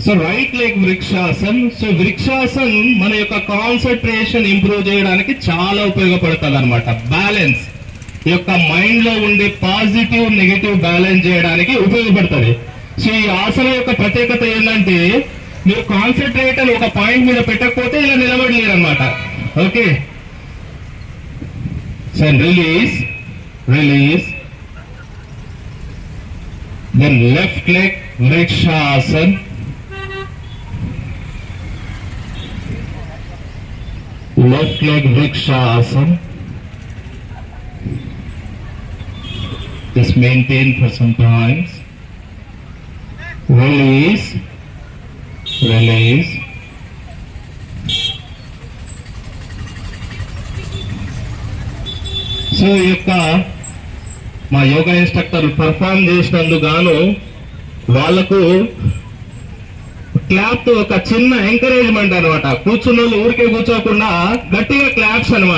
So right leg Vrikshasan. So Vrikshasan మన యొక్క concentration improve చేయడానికి చాలా ఉపయోగపడుతుంది అనమాట. బ్యాలెన్స్, ఈ యొక్క మైండ్ లో ఉండే పాజిటివ్ నెగటివ్ బ్యాలెన్స్ చేయడానికి ఉపయోగపడుతుంది. సో ఈ ఆసన యొక్క ప్రత్యేకత ఏంటంటే మీరు కాన్సన్ట్రేట్ అని ఒక పాయింట్ మీద పెట్టకపోతే ఇలా నిలబడలేరు అనమాట. Okay, so release release. Then left leg Vrikshasan. Left leg Vrikshasana. Just maintain for some time. Release. Release. So ఈ యొక్క మా యోగా ఇన్స్ట్రక్టర్ పర్ఫామ్ చేసినందుకు గాను వాళ్లకు క్లాప్ తో ఒక చిన్న ఎంకరేజ్మెంట్ అనమాట. కూర్చున్న వాళ్ళు ఊరికే కూర్చోకుండా గట్టిగా క్లాప్స్ అనమాట.